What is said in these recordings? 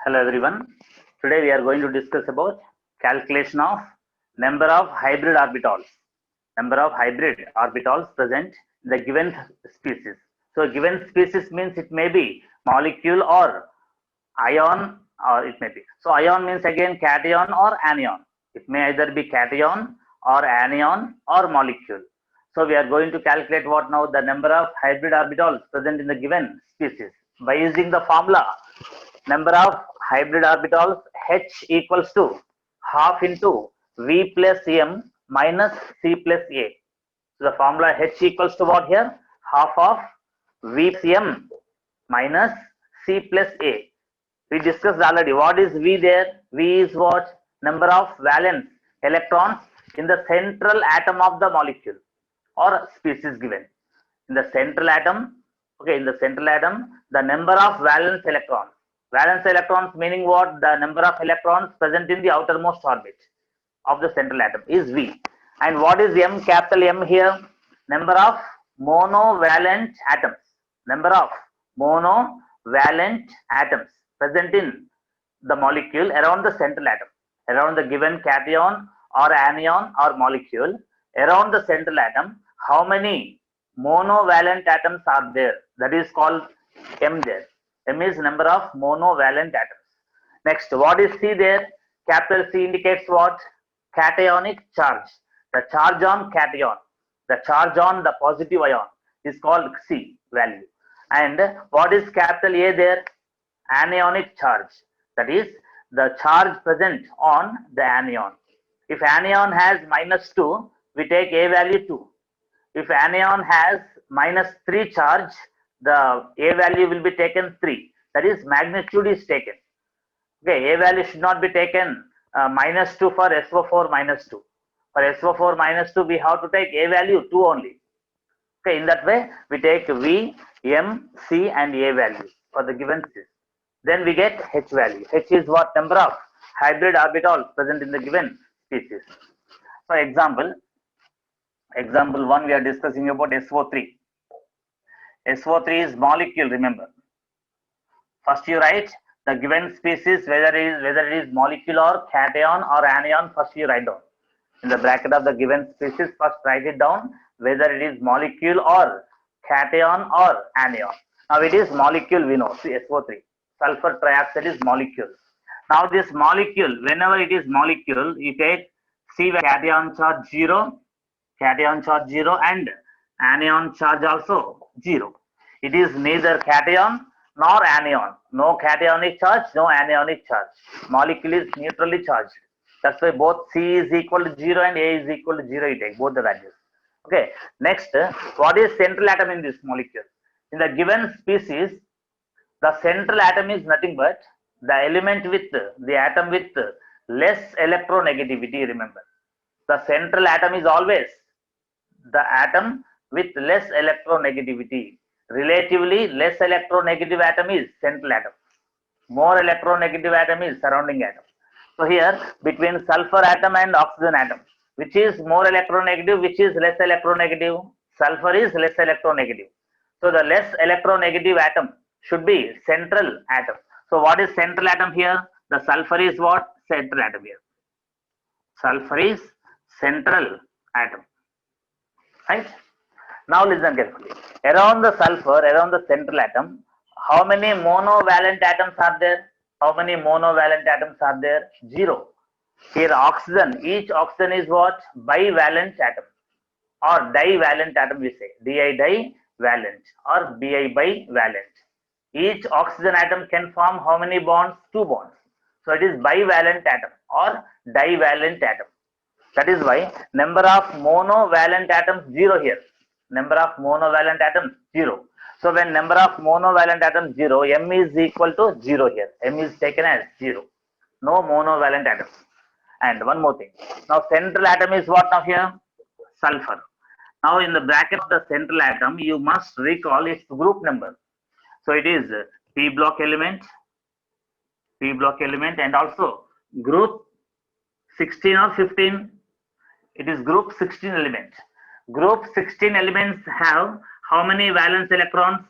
Hello everyone. Today we are going to discuss about calculation of number of hybrid orbitals. Number of hybrid orbitals present in the given species. So given species means it may be molecule or ion or it may be. So ion means again cation or anion. It may either be cation or anion or molecule. So we are going to calculate what now the number of hybrid orbitals present in the given species by using the formula number of hybrid orbitals H equals to half into V plus M minus C plus A. So the formula H equals to what here? Half of V plus M minus C plus A. We discussed already. What is V there? V is what? Number of valence electrons in the central atom of the molecule or species given. In the central atom, okay, in the central atom, the number of valence electrons. Valence electrons meaning what? The number of electrons present in the outermost orbit of the central atom is V. And what is M, capital M here? Number of monovalent atoms. Number of monovalent atoms present in the molecule around the central atom. Around the given cation or anion or molecule, around the central atom, how many monovalent atoms are there? That is called M there. M is number of monovalent atoms. Next, what is C there? Capital C indicates what? Cationic charge. The charge on cation, the charge on the positive ion is called C value. And what is capital A there? Anionic charge. That is the charge present on the anion. If anion has -2, we take A value 2. If anion has -3 charge, the A value will be taken 3. That is magnitude is taken. Okay, A value should not be taken -2 for SO4 -2. For SO4 -2, we have to take A value 2 only. Okay, in that way, we take V, M, C and A value for the given species. Then we get H value. H is what? Number of hybrid orbitals present in the given species. So example 1, we are discussing about SO3. SO3 is molecule, remember. First you write the given species, whether it is molecule or cation or anion, first you write down. In the bracket of the given species, first write it down, whether it is molecule or cation or anion. Now it is molecule, we know, see SO3. Sulfur trioxide is molecule. Now this molecule, whenever it is molecule, you take C cation charge 0, and anion charge also 0. It is neither cation nor anion. No cationic charge, no anionic charge. Molecule is neutrally charged. That's why both C is equal to 0 and A is equal to 0. You take both the values. Okay. Next, what is central atom in this molecule? In the given species, the central atom is nothing but the element with the atom with less electronegativity. Remember, the central atom is always the atom with less electronegativity. Relatively less electronegative atom is central atom. More electronegative atom is surrounding atom. So here between sulfur atom and oxygen atom, which is more electronegative, which is less electronegative? Sulfur is less electronegative. So the less electronegative atom should be central atom. So what is central atom here? The sulfur is what? Central atom here. Sulfur is central atom. Right? Now listen carefully. Around the sulfur, around the central atom, how many monovalent atoms are there? How many monovalent atoms are there? 0. Here oxygen, each oxygen is what? Bivalent atom or divalent atom we say. Divalent or Bi bivalent. Each oxygen atom can form how many bonds? 2 bonds. So it is bivalent atom or divalent atom. That is why number of monovalent atoms 0 here. Number of monovalent atoms 0. So when number of monovalent atoms 0, M is equal to 0 here. M is taken as 0. No monovalent atoms. And one more thing. Now central atom is what now here? Sulfur. Now in the bracket of the central atom, you must recall its group number. So it is P block element and also group 16 or 15. It is group 16 element. Group 16 elements have how many valence electrons?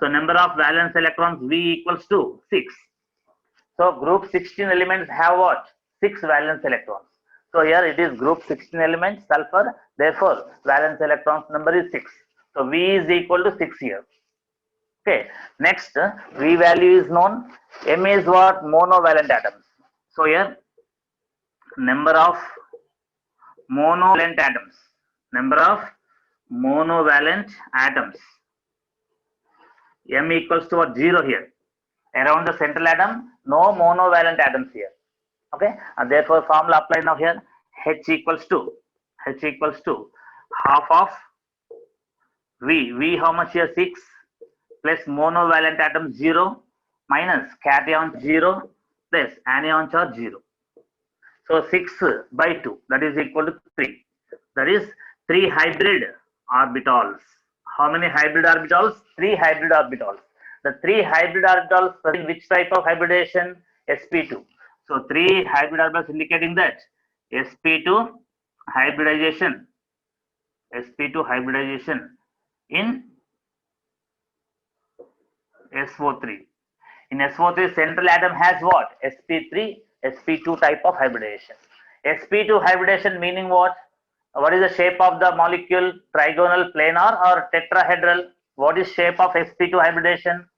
So number of valence electrons V equals to 6. So group 16 elements have what? 6 valence electrons. So here it is group 16 elements, sulfur. Therefore, valence electrons number is 6. So V is equal to 6 here. Okay. Next, V value is known. M is what? Monovalent atoms. So here, number of monovalent atoms. Number of monovalent atoms. M equals to what? 0 here. Around the central atom, no monovalent atoms here. Okay. And therefore, formula applied now here. H equals to half of V. V how much here? 6 plus monovalent atom 0 minus cation 0 plus anion charge 0. So 6 by 2, that is equal to 3. That is 3 hybrid orbitals. How many hybrid orbitals? 3 hybrid orbitals. The 3 hybrid orbitals present which type of hybridization? sp2. So 3 hybrid orbitals indicating that sp2 hybridization in SO3. In SO3, central atom has what? sp3, sp2 type of hybridization. sp2 hybridization meaning what? What is the shape of the molecule? Trigonal, planar or tetrahedral? What is shape of sp2 hybridization?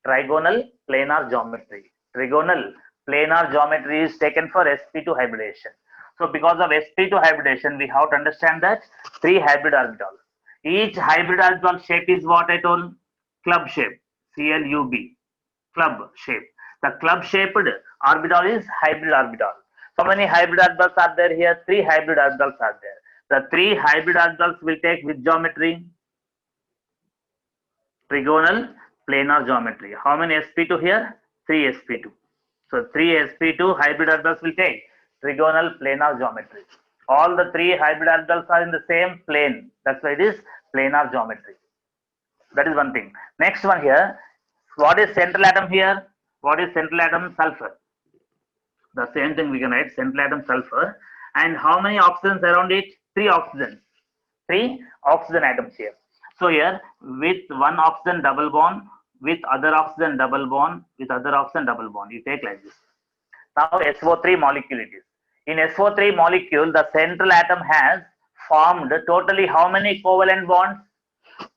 Trigonal planar geometry. Trigonal planar geometry is taken for sp2 hybridization. So because of sp2 hybridization, we have to understand that 3 hybrid orbitals. Each hybrid orbital shape is what I told? Club shape. CLUB. Club shape. The club shaped orbital is hybrid orbital. How many hybrid orbitals are there here? 3 hybrid orbitals are there. The 3 hybrid orbitals will take which geometry? Trigonal planar geometry. How many sp2 here? 3 sp2. So 3 sp2 hybrid orbitals will take trigonal planar geometry. All the 3 hybrid orbitals are in the same plane. That's why it is planar geometry. That is one thing. Next one here. What is central atom here? What is central atom? Sulfur. The same thing we can write, central atom sulfur. And how many oxygens around it? 3 oxygens. 3 oxygen atoms here. So here with one oxygen double bond, with other oxygen double bond, with other oxygen double bond. You take like this. Now SO3 molecule it is. In SO3 molecule, the central atom has formed totally how many covalent bonds?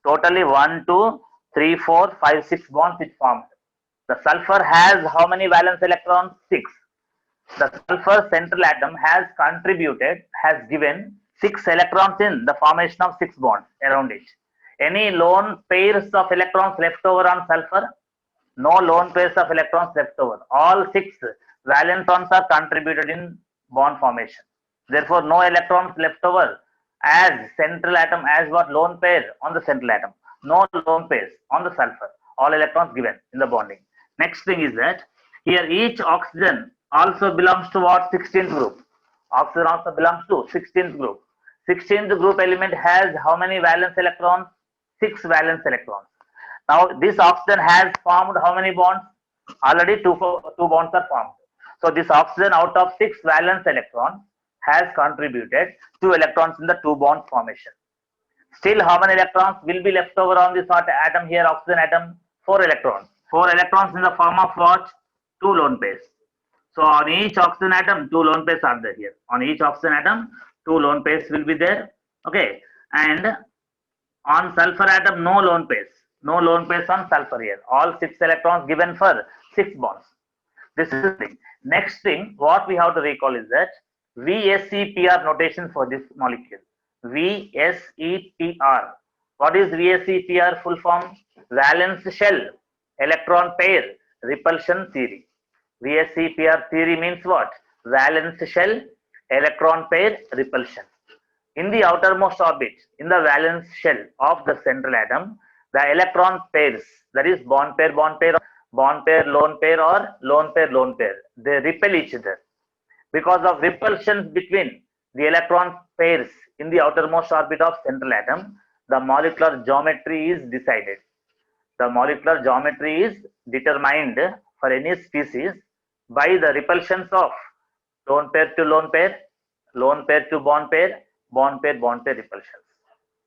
Totally 1, 2, 3, 4, 5, 6 bonds it formed. The sulfur has how many valence electrons? 6. The sulfur central atom has given 6 electrons in the formation of 6 bonds around it. Any lone pairs of electrons left over on sulfur? No lone pairs of electrons left over. All 6 valentrons are contributed in bond formation. Therefore, no electrons left over as central atom as what? Lone pair on the central atom. No lone pairs on the sulfur. All electrons given in the bonding. Next thing is that here each oxygen also belongs to what? 16th group. Oxygen also belongs to 16th group. 16th group element has how many valence electrons? 6 valence electrons. Now this oxygen has formed how many bonds? Already two bonds are formed. So this oxygen out of 6 valence electrons has contributed 2 electrons in the 2 bond formation. Still how many electrons will be left over on this atom here, oxygen atom? 4 electrons. 4 electrons in the form of what? 2 lone pairs. So on each oxygen atom, 2 lone pairs are there here. On each oxygen atom, 2 lone pairs will be there. Okay. And on sulfur atom, no lone pairs. No lone pairs on sulfur here. All 6 electrons given for 6 bonds. This is the thing. Next thing, what we have to recall is that VSEPR notation for this molecule. VSEPR. What is VSEPR full form? Valence shell electron pair repulsion theory. VSEPR theory means what? Valence shell electron pair repulsion. In the outermost orbit, in the valence shell of the central atom, the electron pairs, that is bond pair, lone pair, or lone pair, they repel each other. Because of repulsions between the electron pairs in the outermost orbit of central atom, the molecular geometry is decided. The molecular geometry is determined for any species by the repulsions of lone pair to lone pair to bond pair repulsions.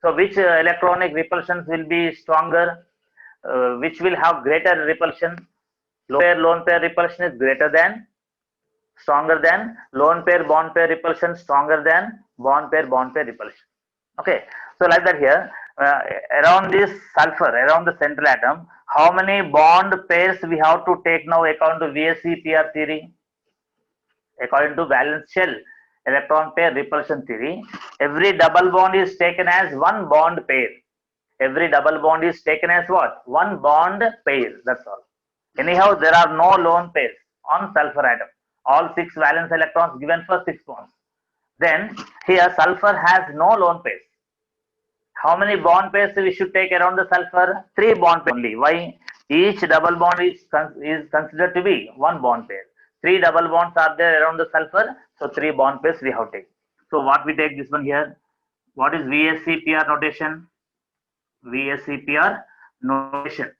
So which electronic repulsions will be stronger? Which will have greater repulsion? lone pair repulsion is greater than, stronger than lone pair bond pair repulsion, stronger than bond pair repulsion. Okay, so like that here, around this sulfur, around the central atom, how many bond pairs we have to take now according to VSEPR theory? According to valence shell electron pair repulsion theory, every double bond is taken as one bond pair. Every double bond is taken as what? One bond pair. That's all. Anyhow, there are no lone pairs on sulfur atom. All 6 valence electrons given for 6 bonds. Then here sulfur has no lone pairs. How many bond pairs we should take around the sulfur? 3 bond pairs only. Why? Each double bond is considered to be one bond pair. 3 double bonds are there around the sulfur, so 3 bond pairs we have to take. So what we take this one here? What is VSEPR notation? VSEPR notation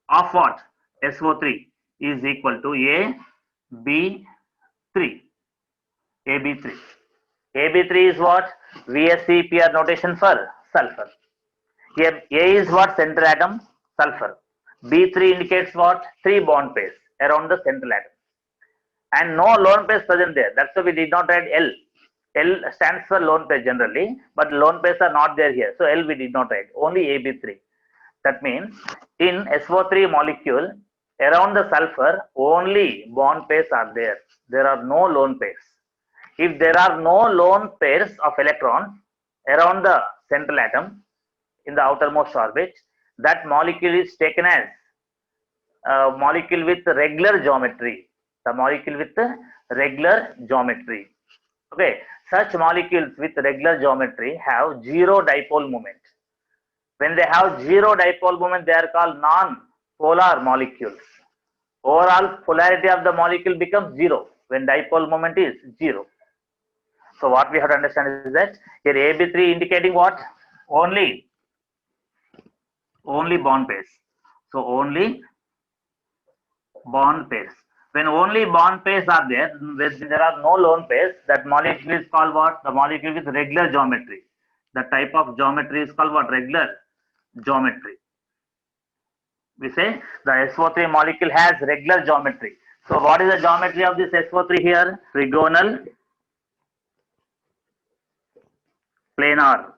of what? SO3 is equal to AB3. AB3. AB3 is what? VSEPR notation for sulfur. Here A is what? Central atom, sulfur. B3 indicates what? 3 bond pairs around the central atom. And no lone pairs present there. That's why we did not write L. L stands for lone pair generally, but lone pairs are not there here. So L we did not write, only AB3. That means in SO3 molecule, around the sulfur, only bond pairs are there. There are no lone pairs. If there are no lone pairs of electrons around the central atom in the outermost orbit, that molecule is taken as a molecule with regular geometry. The molecule with regular geometry. Okay, such molecules with regular geometry have zero dipole moment. When they have zero dipole moment, they are called non-polar molecules. Overall polarity of the molecule becomes zero when dipole moment is zero. So what we have to understand is that here AB3 indicating what? Only bond pairs. So only bond pairs. When only bond pairs are there, when there are no lone pairs, that molecule is called what? The molecule with regular geometry. The type of geometry is called what? Regular geometry. We say the SO3 molecule has regular geometry. So what is the geometry of this SO3 here? Trigonal planar.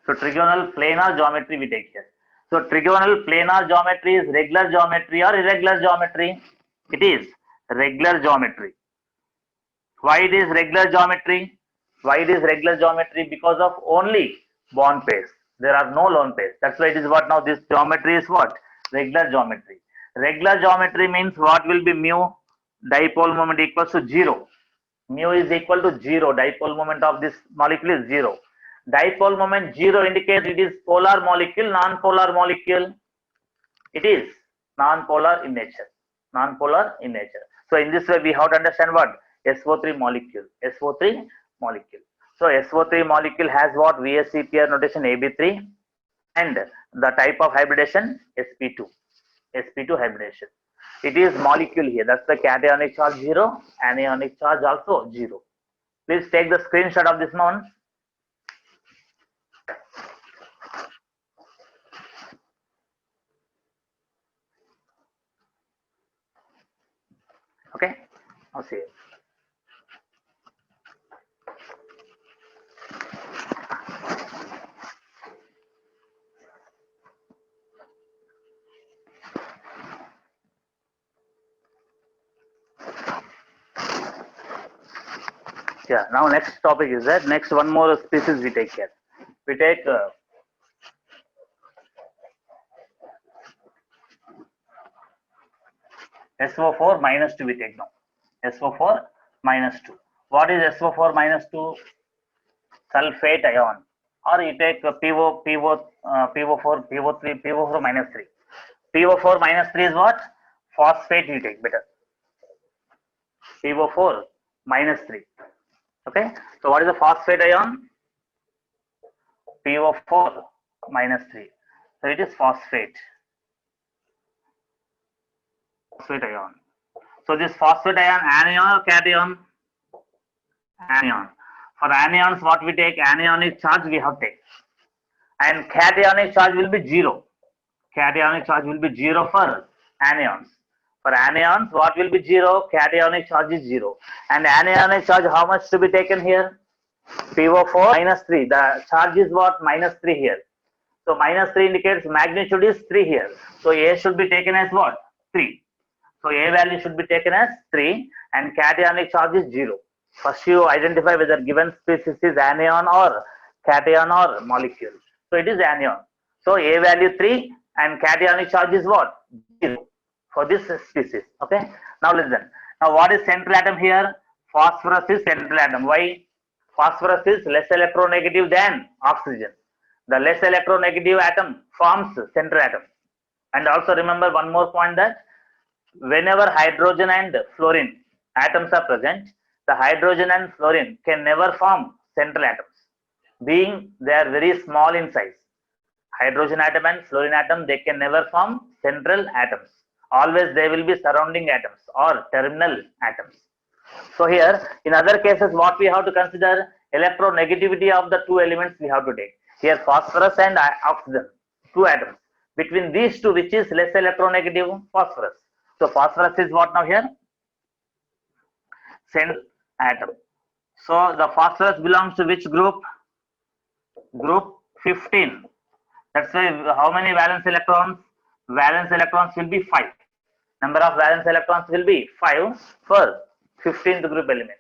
So trigonal planar geometry we take here. So trigonal planar geometry is regular geometry or irregular geometry? It is regular geometry. Why it is regular geometry? Why it is regular geometry? Because of only bond pairs. There are no lone pairs. That's why it is what now this geometry is what? Regular geometry. Regular geometry means what will be mu? Dipole moment equals to 0. Mu is equal to 0. Dipole moment of this molecule is 0. Dipole moment 0 indicates it is polar molecule, non-polar molecule. It is non-polar in nature. Non-polar in nature. So in this way we have to understand what? SO3 molecule. SO3 molecule. So SO3 molecule has what? VSEPR notation AB3 and the type of hybridization sp2. sp2 hybridization. It is molecule here. That's the cationic charge 0, anionic charge also 0. Please take the screenshot of this one. Okay, I'll see you. Yeah, now next topic is that next one more species we take here. We take SO4 minus 2 we take now. SO4 minus 2. What is SO4 minus 2? Sulfate ion. Or you take PO4 minus 3. PO4 minus 3 is what? Phosphate you take better. PO4 minus 3. Okay. So what is the phosphate ion? PO4 minus 3. So it is phosphate. Phosphate ion. So this phosphate ion, anion or cation? Anion. For anions, what we take? Anionic charge we have take. And cationic charge will be 0. Cationic charge will be 0 for anions. For anions, what will be 0? Cationic charge is 0. And anionic charge, how much to be taken here? PO4 minus 3. The charge is what? Minus 3 here. So minus 3 indicates magnitude is 3 here. So A should be taken as what? 3. So A value should be taken as 3 and cationic charge is 0. First you identify whether given species is anion or cation or molecule. So it is anion. So A value 3 and cationic charge is what? 0 for this species. Okay. Now listen. Now what is central atom here? Phosphorus is central atom. Why? Phosphorus is less electronegative than oxygen. The less electronegative atom forms central atom. And also remember one more point, that whenever hydrogen and fluorine atoms are present, the hydrogen and fluorine can never form central atoms, being they are very small in size. Hydrogen atom and fluorine atom, they can never form central atoms. Always they will be surrounding atoms or terminal atoms. So here, in other cases, what we have to consider? Electronegativity of the two elements we have to take. Here, phosphorus and oxygen, two atoms. Between these two, which is less electronegative? Phosphorus. So phosphorus is what now here? Central atom. So the phosphorus belongs to which group? Group 15. That's why how many valence electrons? Valence electrons will be 5. Number of valence electrons will be 5 for 15th group element.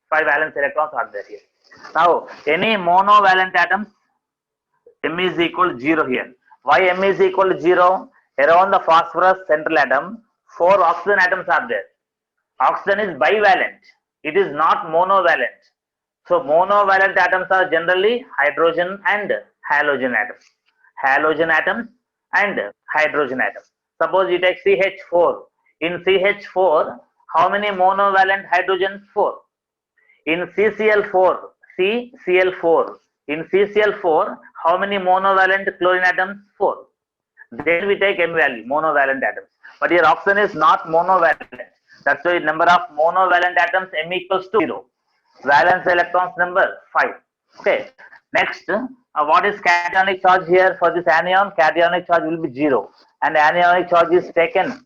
5 valence electrons are there here. Now, any monovalent atoms, M is equal to 0 here. Why M is equal to 0? Around the phosphorus central atom, 4 oxygen atoms are there. Oxygen is bivalent. It is not monovalent. So, monovalent atoms are generally hydrogen and halogen atoms. Halogen atoms and hydrogen atoms. Suppose you take CH4. In CH4, how many monovalent hydrogens? 4. In CCl4, CCl4. In CCl4, how many monovalent chlorine atoms? 4. Then we take M value, monovalent atoms. But here oxygen is not monovalent. That's why number of monovalent atoms M equals to 0. Valence electrons number 5. Okay. Next, what is cationic charge here for this anion? Cationic charge will be 0. And anionic charge is taken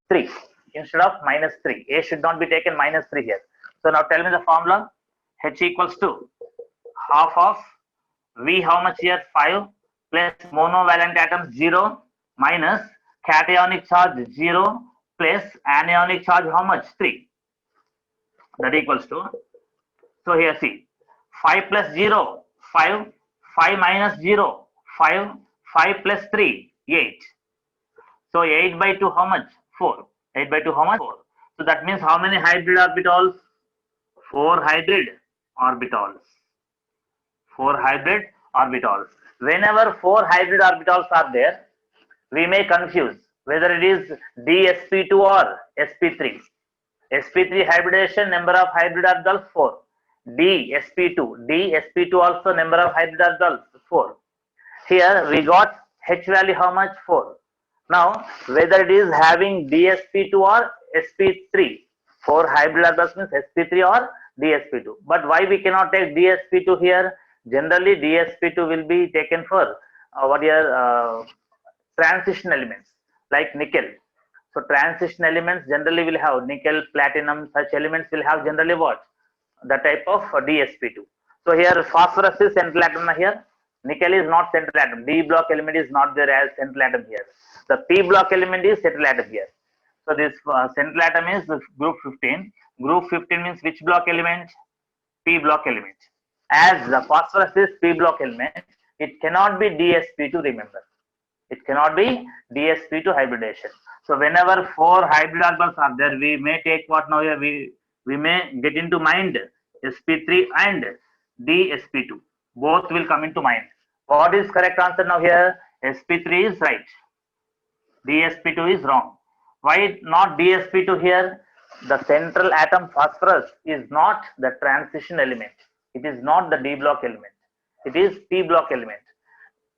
3 instead of minus 3. A should not be taken minus 3 here. So now tell me the formula. H equals to half of V, how much here? 5 plus monovalent atoms 0 minus cationic charge 0 plus anionic charge how much? 3. That equals to, so here see, 5 plus 0, 5, 5 minus 0, 5, 5 plus 3, 8. So 8 by 2 how much? 4. 8 by 2 how much? 4. So that means how many hybrid orbitals? 4 hybrid orbitals. 4 hybrid orbitals. Whenever 4 hybrid orbitals are there, we may confuse whether it is dsp2 or sp3. sp3 hybridization, number of hybrid orbitals 4. dsp2 also number of hybrid orbitals 4. Here we got H value how much? 4. Now whether it is having dsp2 or sp3, 4 hybrid orbitals means sp3 or dsp2. But why we cannot take dsp2 here? Generally dsp2 will be taken for transition elements like nickel. So transition elements generally will have nickel, platinum, such elements will have generally what? The type of dsp2. So here phosphorus is central atom here. Nickel is not central atom. D block element is not there as central atom here. The P block element is central atom here. So this central atom is group 15. Group 15 means which block element? P block element. As the phosphorus is P block element, it cannot be dsp2, remember. It cannot be dsp2 hybridization. So whenever 4 hybrid orbitals are there, we may take what now here? We may get into mind sp3 and dsp2. Both will come into mind. What is correct answer now here? sp3 is right. dsp2 is wrong. Why not dsp2 here? The central atom phosphorus is not the transition element. It is not the D block element. It is P block element.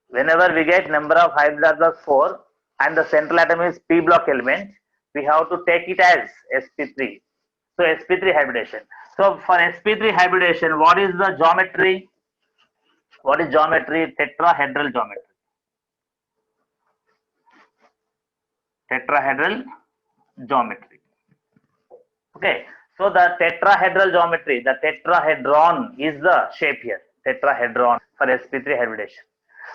Whenever we get number of hybrid orbitals 4 and the central atom is P block element, we have to take it as sp3. So sp3 hybridization. So for sp3 hybridization, what is the geometry? What is geometry? Tetrahedral geometry. tetrahedral geometry. Okay, so the tetrahedral geometry, the tetrahedron is the shape here, tetrahedron for sp3 hybridization.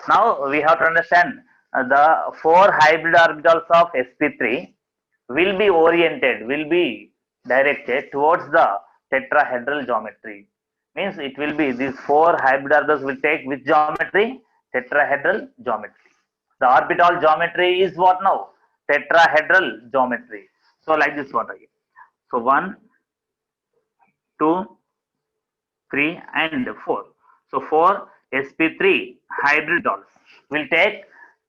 Now we have to understand the four hybrid orbitals of sp3 will be oriented, will be directed towards the tetrahedral geometry. Means it will be these four hybrid orbitals will take which geometry? Tetrahedral geometry. The orbital geometry is what now? Tetrahedral geometry. So like this one again. So 1, 2, 3 and 4. So 4 sp3 hybrid orbitals will take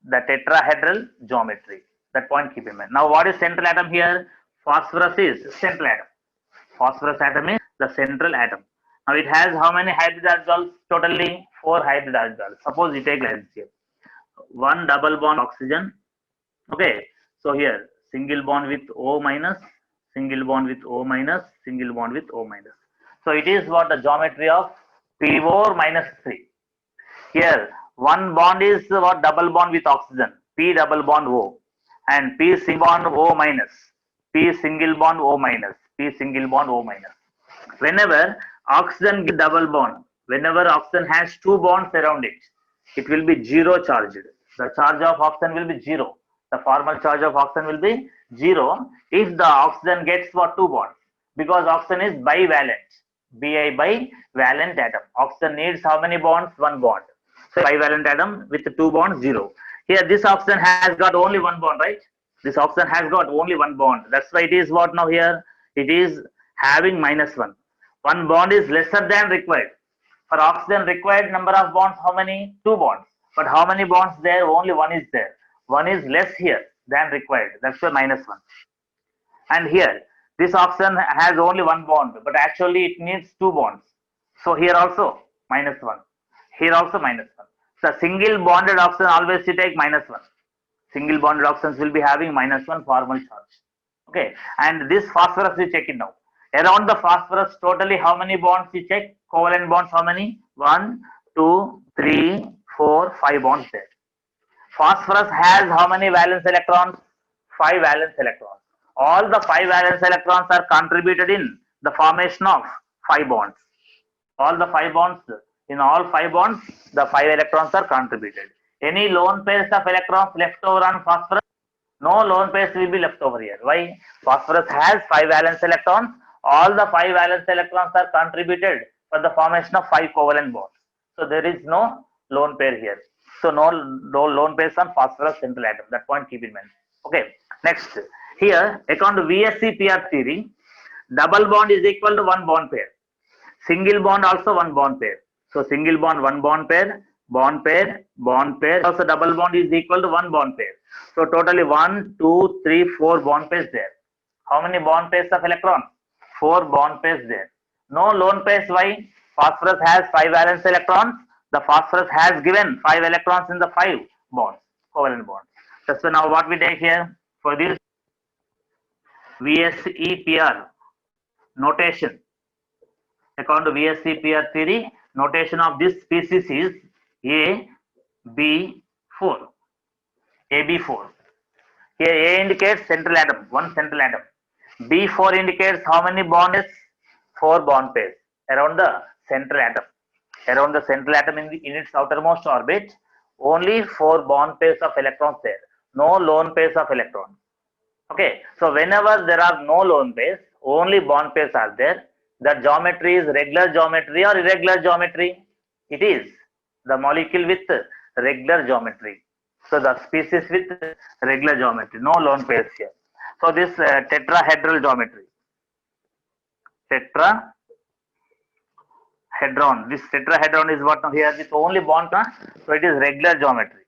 the tetrahedral geometry. That point keep in mind. Now what is central atom here? Phosphorus is central atom. Phosphorus atom is the central atom. Now it has how many hybrid orbitals? Totally 4 hybrid orbitals. Suppose you take like this here. One double bond oxygen. Okay. So here single bond with O minus, single bond with O minus, single bond with O minus. So it is what the geometry of P4 minus 3. Here one bond is what double bond with oxygen, P double bond O, and P single bond O minus, P single bond O minus, P single bond O minus. Whenever oxygen gives double bond, whenever oxygen has two bonds around it, it will be zero charged. The charge of oxygen will be zero. The formal charge of oxygen will be zero if the oxygen gets what two bonds, because oxygen is bivalent, Bi bivalent atom. Oxygen needs how many bonds? One bond. So bivalent atom with two bonds, zero. Here this oxygen has got only one bond, right? This oxygen has got only one bond. That's why it is what now here? It is having minus one. One bond is lesser than required. For oxygen required number of bonds, how many? Two bonds. But how many bonds there? Only one is there. One is less here than required. That's why minus one. And here, this oxygen has only one bond, but actually it needs two bonds. So here also minus one. Here also minus one. So single bonded oxygen always you take minus one. Single bonded oxygens will be having minus one formal charge. Okay. And this phosphorus you check it now. Around the phosphorus, totally how many bonds you check? Covalent bonds how many? 1, 2, 3, 4, 5 bonds there. Phosphorus has how many valence electrons? 5 valence electrons. All the 5 valence electrons are contributed in the formation of 5 bonds. All the 5 bonds, in all 5 bonds, the 5 electrons are contributed. Any lone pairs of electrons left over on phosphorus? No lone pairs will be left over here. Why? Phosphorus has 5 valence electrons. All the 5 valence electrons are contributed for the formation of 5 covalent bonds. So there is no lone pair here. So no lone pairs on phosphorus central atom. That point keep in mind. Okay. Next, here according to VSEPR theory, double bond is equal to one bond pair. Single bond also one bond pair. So single bond one bond pair, bond pair, bond pair. Also double bond is equal to one bond pair. So totally 1, 2, 3, 4 bond pairs there. How many bond pairs of electrons? 4 bond pairs there. No lone pairs. Why? Phosphorus has 5 valence electrons. The phosphorus has given 5 electrons in the 5 bonds, covalent bonds. That's why now what we take here for this VSEPR notation. According to VSEPR theory, notation of this species is AB4. AB4. Here A indicates central atom, one central atom. B4 indicates how many bonds? 4 bond pairs around the central atom. Around the central atom in its outermost orbit, only 4 bond pairs of electrons there. No lone pairs of electrons. Okay, so whenever there are no lone pairs, only bond pairs are there. The geometry is regular geometry or irregular geometry? It is the molecule with regular geometry. So the species with regular geometry, no lone pairs here. So this tetrahedral geometry. Tetrahedron. This tetrahedron is what now here? This only bond, so it is regular geometry.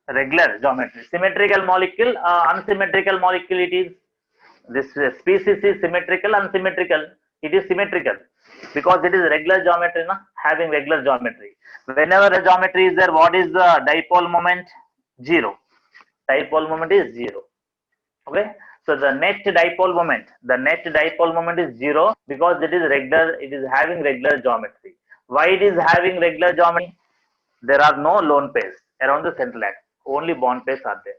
Regular geometry. Symmetrical molecule, unsymmetrical molecule it is. This species is symmetrical, unsymmetrical. It is symmetrical because it is regular geometry, having regular geometry. Whenever a geometry is there, what is the dipole moment? 0. Dipole moment is 0. Okay. So the net dipole moment is 0 because it is regular. It is having regular geometry. Why it is having regular geometry? There are no lone pairs around the central atom. Only bond pairs are there.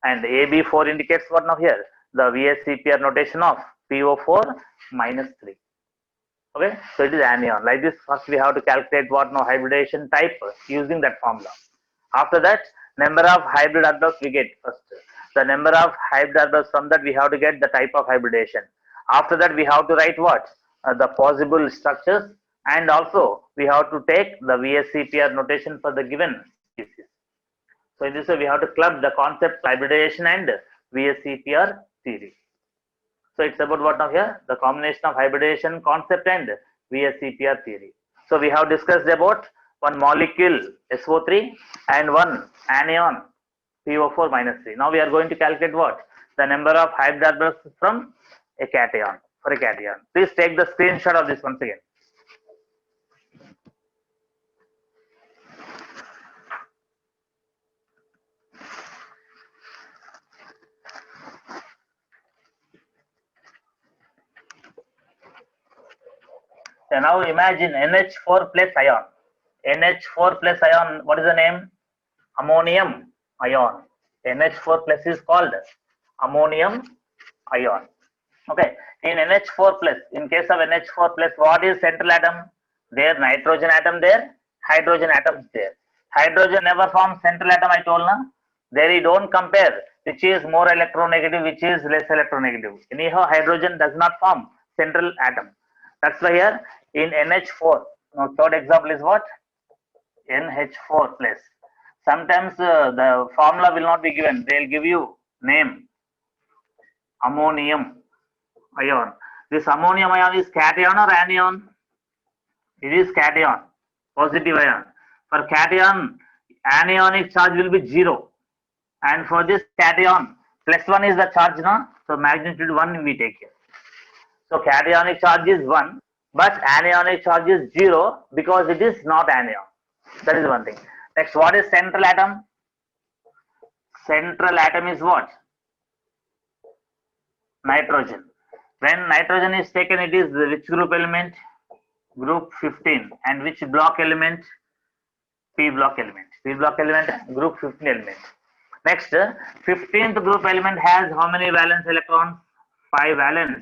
And AB4 indicates what now here? The VSEPR notation of PO4 minus 3. Okay, so it is anion. Like this, first we have to calculate what now hybridization type using that formula. After that, number of hybrid orbitals we get first. The number of hybrid orbitals, from that we have to get the type of hybridization. After that, we have to write what? The possible structures, and also we have to take the VSEPR notation for the given species. So in this way, we have to club the concept hybridization and VSEPR theory. So it's about what now here? The combination of hybridization concept and VSEPR theory. So we have discussed about one molecule SO3 and one anion PO4 minus 3. Now we are going to calculate what? The number of hybrid orbitals from a cation, for a cation. Please take the screenshot of this once again. So now imagine NH4 plus ion. NH4 plus ion, what is the name? Ammonium ion. NH4 plus is called ammonium ion. Okay, in NH4 plus, in case of NH4 plus, what is central atom? There nitrogen atom there, hydrogen atom there. Hydrogen never forms central atom, I told na. There you don't compare which is more electronegative, which is less electronegative. Anyhow, hydrogen does not form central atom. That's why here in NH4, now third example is what? NH4 plus. Sometimes the formula will not be given. They'll give you name ammonium ion. This ammonium ion is cation or anion? It is cation, positive ion. For cation, anionic charge will be 0. And for this cation, plus 1 is the charge, no? So magnitude 1 we take here. So cationic charge is 1, but anionic charge is 0 because it is not anion. That is one thing. Next, what is central atom? Central atom is what? Nitrogen. When nitrogen is taken, it is which group element? Group 15. And which block element? P block element. P block element, group 15 element. Next, 15th group element has how many valence electrons? 5 valence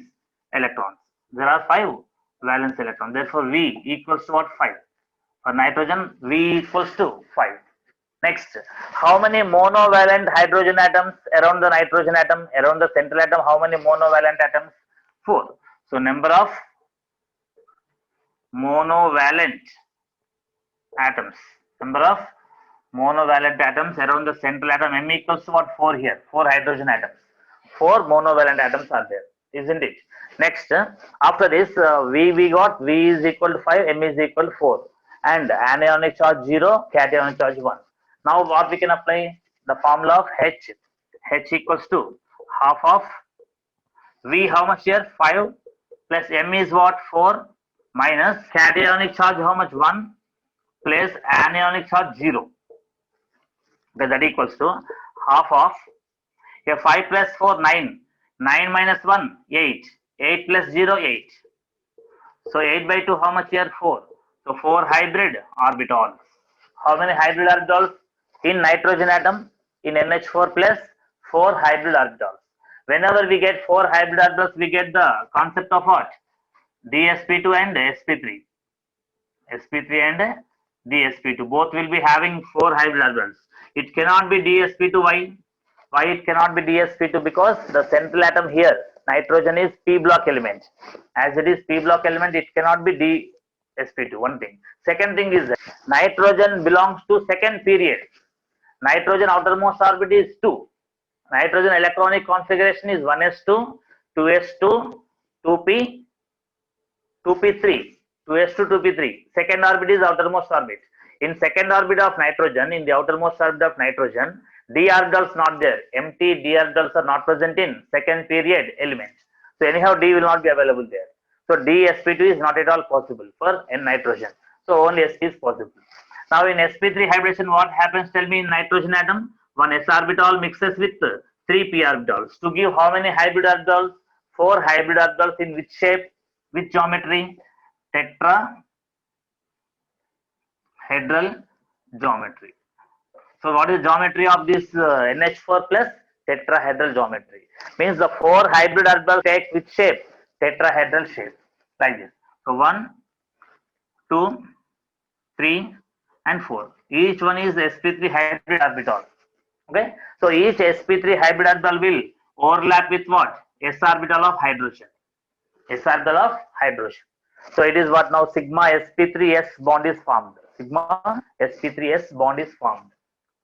electrons. There are 5 valence electrons. Therefore, V equals to what? 5. For nitrogen, V equals to 5. Next, how many monovalent hydrogen atoms around the nitrogen atom? Around the central atom, how many monovalent atoms? 4. So, number of monovalent atoms. Number of monovalent atoms around the central atom, M equals to what? 4 here. 4 hydrogen atoms. 4 monovalent atoms are there, isn't it? Next, after this, we got V is equal to 5, M is equal to 4. And anionic charge 0, cationic charge 1. Now what we can apply? The formula of H. H equals to half of V, how much here? 5 plus M is what? 4 minus cationic charge how much? 1 plus anionic charge 0. Okay, that equals to half of here 5 plus 4, 9. 9 minus 1, 8. 8 plus 0, 8. So 8 by 2, how much here? 4. So 4 hybrid orbitals. How many hybrid orbitals? In nitrogen atom, in NH4 plus, 4 hybrid orbitals. Whenever we get 4 hybrid orbitals, we get the concept of what? dsp2 and sp3. sp3 and dsp2. Both will be having 4 hybrid orbitals. It cannot be dsp2. Why? Why it cannot be dsp2? Because the central atom here, nitrogen, is p block element. As it is p block element, it cannot be dsp2. One thing. Second thing is that nitrogen belongs to second period. Nitrogen outermost orbit is 2. Nitrogen electronic configuration is 1s2, 2s2, 2p, 2p3, 2s2, 2p3. Second orbit is outermost orbit. In second orbit of nitrogen, in the outermost orbit of nitrogen, d orbitals not there. Empty d orbitals are not present in second period element. So anyhow, d will not be available there. So dsp2 is not at all possible for nitrogen. So only sp is possible. Now in sp3 hybridization, what happens? Tell me in nitrogen atom, one s orbital mixes with 3 p orbitals. To give how many hybrid orbitals? 4 hybrid orbitals. In which shape? Which geometry? Tetrahedral geometry. So what is geometry of this NH4 plus? tetrahedral geometry. Means the 4 hybrid orbitals take which shape? Tetrahedral shape, like this. So 1, 2, 3, and 4. Each one is sp3 hybrid orbital. Okay. So each sp3 hybrid orbital will overlap with what? S orbital of hydrogen. S orbital of hydrogen. So it is what now sigma sp3s bond is formed. Sigma sp3s bond is formed.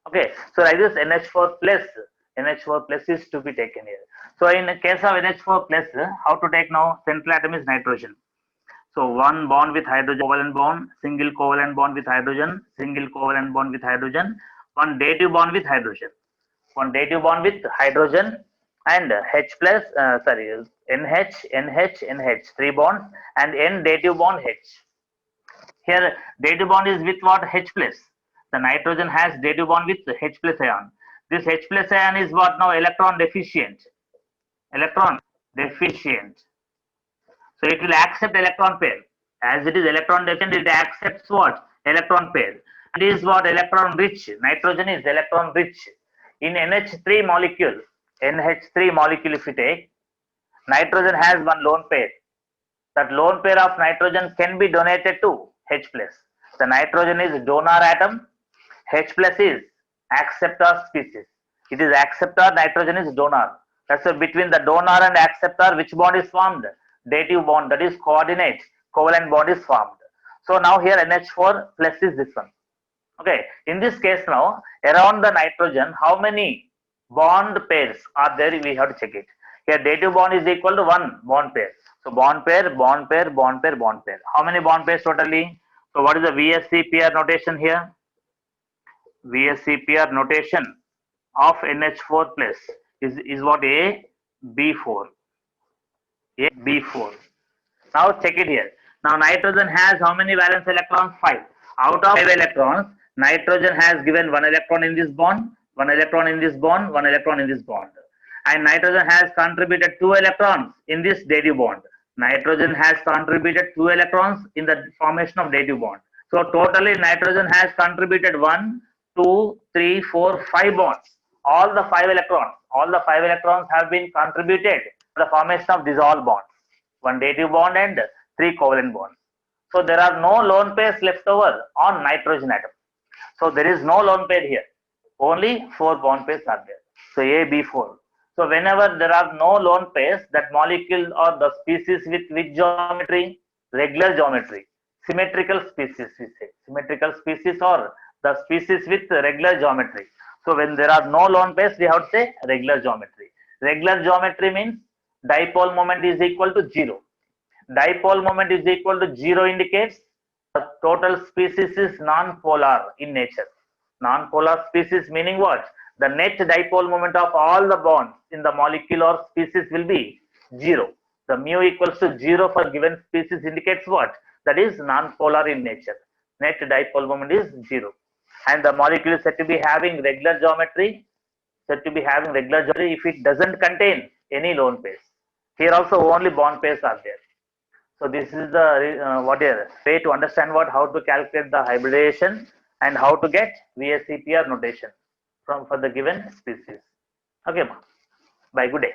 Okay. So like this NH4 plus is to be taken here. So in the case of NH4 plus, how to take now? Central atom is nitrogen. So one bond with hydrogen, covalent bond, single covalent bond with hydrogen, single covalent bond with hydrogen, one dative bond with hydrogen, one dative bond with hydrogen, and H plus, NH, NH, NH, 3 bonds, and N dative bond H. Here dative bond is with what? H plus. The nitrogen has dative bond with H plus ion. This H plus ion is what now? Electron deficient. Electron deficient. So it will accept electron pair. As it is electron deficient, it accepts what? Electron pair. It is what? Electron rich. Nitrogen is electron rich. In NH3 molecule, if you take, nitrogen has one lone pair. That lone pair of nitrogen can be donated to H plus. The nitrogen is donor atom. H plus is acceptor species. It is acceptor, nitrogen is donor. That's why between the donor and acceptor, which bond is formed? Dative bond, that is coordinate, covalent bond is formed. So now here NH4 plus is this one. Okay, in this case now, around the nitrogen, how many bond pairs are there? We have to check it. Here dative bond is equal to 1 bond pair. So bond pair, bond pair, bond pair, bond pair. How many bond pairs totally? So what is the VSEPR notation here? VSEPR notation of NH4 plus is what? AB4. AB4. Now check it here. Now nitrogen has how many valence electrons? 5. Out of 5 electrons, nitrogen has given 1 electron in this bond, 1 electron in this bond, 1 electron in this bond. And nitrogen has contributed 2 electrons in this dative bond. Nitrogen has contributed 2 electrons in the formation of dative bond. So totally nitrogen has contributed 1, 2, 3, 4, 5 bonds. All the 5 electrons have been contributed to the formation of dissolved bonds. 1 dative bond and 3 covalent bonds. So there are no lone pairs left over on nitrogen atom. So there is no lone pair here. Only 4 bond pairs are there. So AB4. So whenever there are no lone pairs, that molecule or the species with which geometry? Regular geometry. Symmetrical species, we say. Symmetrical species or the species with regular geometry. So when there are no lone pairs, we have to say regular geometry. Regular geometry means dipole moment is equal to 0. Dipole moment is equal to 0 indicates the total species is non-polar in nature. Non-polar species meaning what? The net dipole moment of all the bonds in the molecule or species will be 0. The mu equals to 0 for given species indicates what? That is non-polar in nature. Net dipole moment is 0. And the molecule is said to be having regular geometry. If it doesn't contain any lone pairs. Here also only bond pairs are there. So this is the way to understand how to calculate the hybridization and how to get VSEPR notation for the given species. Okay, bye. Good day.